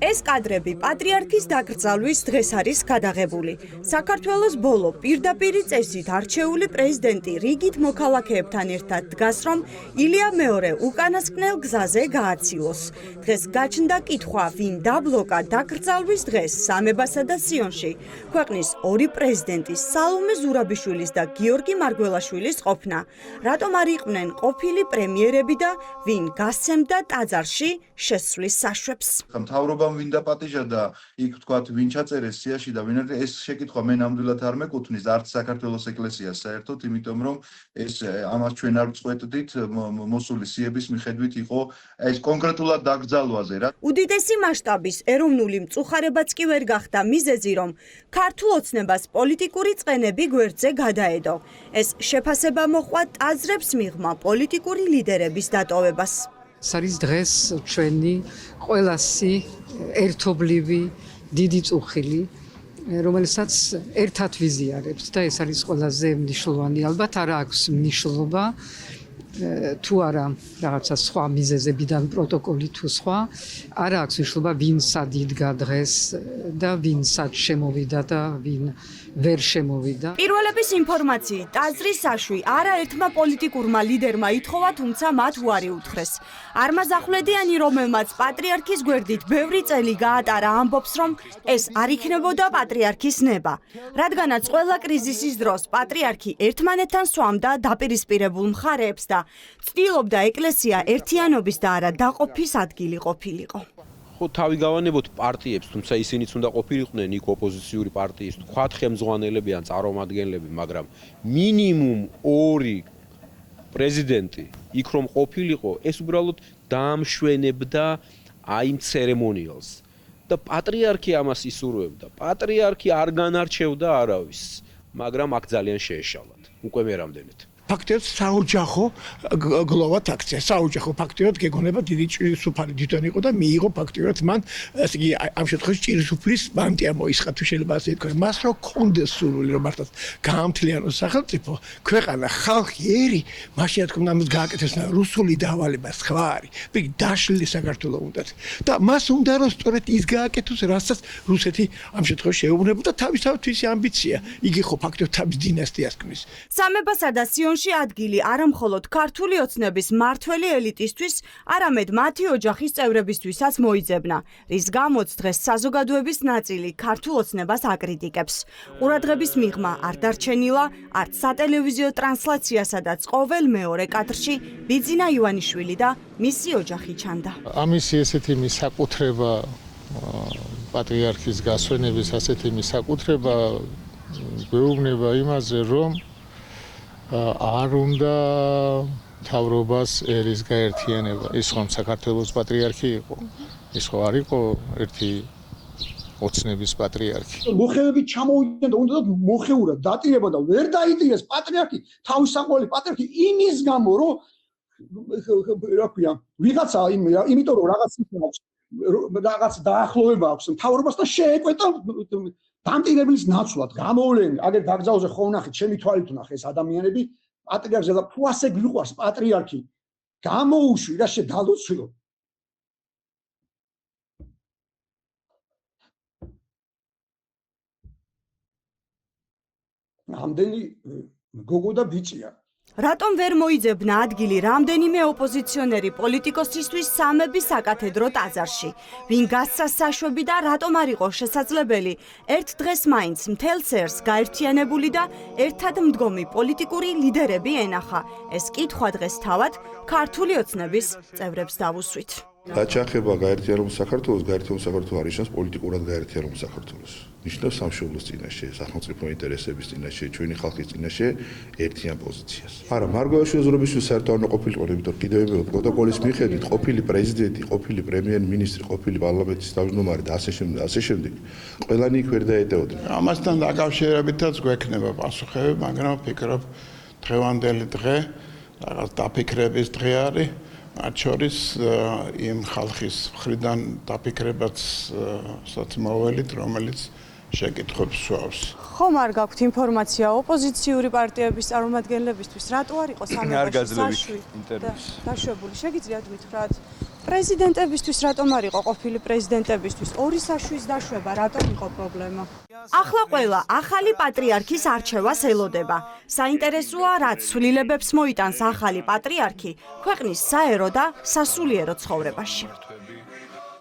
ეს კადრები პატრიარქის დაკრძალვის დღეს არის გადაღებული. საქართველოს ბოლო პირდაპირი წესით არჩეული პრეზიდენტი რიგით მოქალაქეებთან ერთად დგას, რომ ილია მეორე უკანასკნელ გზაზე გააცილოს. დღეს გაჩნდა კითხვა, ვინ დაბლოკა დაკრძალვის დღეს სამებასა და სიონში. ქვეყნის ორი პრეზიდენტის, სალომე ზურაბიშვილის და გიორგი მარგველაშვილის ყოფნა. რატომ არ იყვნენ ყოფილი პრემიერები და ვინ გასცემდა ტაძარში შესვლის საშვებს? მთავრობამ ვინ დაპატიჟა და იქ თქვათ ვინ ჩაწერეს სიაში და ვინ არის ეს შეკითხვა მე ნამდვილად არ მეკუთვნის არც საქართველოს ეკლესიას საერთოდ, იმიტომ რომ ეს ამას ჩვენ არ წყვეტდით მოსული სიების მიხედვით იყო ეს კონკრეტულად დაკრძალვაზე რა. უდიდესი მასშტაბის ეროვნული მწუხარებაც კი ვერ გახდა მიზეზი, რომ ქართულ ოცნებას პოლიტიკური წყენები გვერდზე გადაედო. ეს შეფასება მოჰყვა ტაძრებს მიღმა პოლიტიკური ლიდერების დატოვებას. არის დღეს ჩვენი ყველასი ერთობლივი დიდი წუხილი, რომელსაც ერთად ვიზიარებთ და ეს არის ყველაზე მნიშვნელოვანი. ალბათ არ აქვს მნიშვნელობა თუ არა რაღაცა სხვა მიზეზებიდან პროტოკოლი თუ სხვა, არ აქვს მნიშვნელობა ვინ სად იდგა დღეს და ვინ სად შემოვიდა და ვინ ვერ შემოვიდა. პირველების ინფორმაციით ტაძრის საშვი არაერთმა პოლიტიკურმა ლიდერმა ითხოვა, თუმცა მათ უარი უთხრეს. არმაზ ახვლედიანი, რომელმაც პატრიარქის გვერდით ბევრი წელი გაატარა, ამბობს, რომ ეს არ იქნებოდა პატრიარქის ნება. რადგანაც ყველა კრიზისის დროს პატრიარქი ერთმანეთთან სვამდა დაპირისპირებულ მხარეებს და ცდილობდა ეკლესია ერთიანობის და არა დაყოფის ადგილი ყოფილიყო. ხო თავი გავანებოთ პარტიებს, თუმცა ისინიც უნდა ყოფილიყვნენ იქ ოპოზიციური პარტიის, თქვათ ხელმძღვანელები ან წარმომადგენლები, მაგრამ მინიმუმ 2 პრეზიდენტი იქ რომ ყოფილიყო, ეს უბრალოდ დაამშვენებდა აი იმ ცერემონიალს. და პატრიარქი ამას ისურვებდა. პატრიარქი არ განარჩევდა არავის, მაგრამ აქ ძალიან შეეშალათ. უკვე მე რამდენად. ფაქტობრივად საოჯახო გლოვათ აქცია. საოჯახო ფაქტობრივად გეგონება დიდი ჭირისუფალი თვითონ იყო და მიიღო ფაქტობრივად მან ესე იგი ამ შემთხვევაში ჭირისუფლის ბანტი ამოისხა თუ შეიძლება ასე ითქვას. მას რო კონდეს სურვილი რომ მართლაც გაამთლიანოს სახელმწიფო, ქვეყანა, ხალხი, ერი, მაშინ რა თქმა უნდა ამას გააკეთოს რუსული დავალება სხვა არის. ბიგი დაშლილი საქართველო უნდათ. და მას უნდა რომ სწორედ ის გააკეთოს, რასაც რუსეთი ამ შემთხვევაში შეეუბნებოდა თავისთავად თვისი ამბიცია. იგი ხო ფაქტობრივად თავის დინასტიას ქმნის. სამებასა და სიონში ადგილი არა მხოლოდ ქართული ოცნების მართველი ელიტისთვის, არამედ მათი ოჯახის წევრებისთვისაც მოიძებნა, რის გამოც დღეს საზოგადოების ნაწილი ქართულ ოცნებას აკრიტიკებს. ყურადღების მიღმა არ დარჩენილა არც სატელევიზიო ტრანსლაციასადაც ყოველ მეორე კადრში ბიძინა ივანიშვილი და მისი ოჯახი ჩანდა. ამისი ესეთი მისაკუთრება პატრიარქის გასვენების ასეთი მისაკუთრება გვეუბნება იმაზე, რომ არ უნდა მთავრობას ერის გაერთიანება. ის ხომ საქართველოს პატრიარქი იყო, ის ხო არ იყო ერთი ოცნების პატრიარქი. მოხევები ჩამოვიდნენ და უნდა მოხეურად დატირება და ვერ დაიტირეს პატრიარქი, თავის სამყაროელი პატრიარქი იმის გამო, რომ რა ქვია, ვიღაცა იმიტომ რომ რაღაც დაახლოვება აქვს მთავრობასთან შეეკვეთა დამტირებლის ნაცვლად გამოვლენ, აგერ დაკრძალვაზე ხო ვნახეთ, ჩემი თვალით ვნახე ეს ადამიანები, პატრიარქზე და ფუასე გიყვარს პატრიარქი. გამოუშვი და შედალოცვიო. ამდენი გოგო და ბიჭია. რატომ ვერ მოიძებნა ადგილი რამდენიმე ოპოზიციონერი პოლიტიკოსისთვის სამების საკათედრო ტაძარში? ვინ გასცა საშვები და რატომ არ იყო შესაძლებელი ერთ დღეს მაინც მთელ სერს გაერთიანებული და ერთად მდგომი პოლიტიკური ლიდერები ენახა? ეს კითხვა დღეს თავად ქართული ოცნების წევრებს დავუსვით. რაც შეეხება გაერთიანებულ საქართველოს, გაერთიანებულ საქართველოს არ ნიშნავს პოლიტიკურად გაერთიანებულ საქართველოს. ნიშნავს სამშობლოს წინაშე, სახელმწიფო ინტერესების წინაშე, ჩვენი ხალხის წინაშე ერთიან პოზიციას. არა, მარგველაშვილის ზურაბიშვილის საერთოდ არ უნდა ყოფილიყო, იმიტომ კიდევ ერთხელ პროტოკოლის მიხედვით ყოფილი პრეზიდენტი, ყოფილი პრემიერ-მინისტრი, ყოფილი პარლამენტის თავმჯდომარე და ასე შემდეგ, ყველანი იქ ვერ დაეტეოდა. ამასთან დაკავშირებითაც გვექნება პასუხები, მაგრამ ვფიქრობ დღევანდელი დღე რაღაც დაფიქრების დღე არის. მათ შორის იმ ხალხის მხრიდან დაფიქრებაც საწმოველით, რომელიც შეკითხვებს სვავს. ხომ არ გაქვთ ინფორმაცია ოპოზიციური პარტიების წარმომადგენლებისთვის, რატო არ იყო სამებაში საშვი დაშვებული? შეგიძლიათ გითხრათ? პრეზიდენტებისთვის რატომ არ იყო ყოფილი პრეზიდენტებისთვის ორი საშუის დაშვება, რატომ იყო პრობლემა? ახლა ყველა ახალი პატრიარქის არჩევას ელოდება. საინტერესოა, რაც ცვლილებებს მოიტანს ახალი პატრიარქი ქვეყნის საერო და სასულიერო ცხოვრებაში.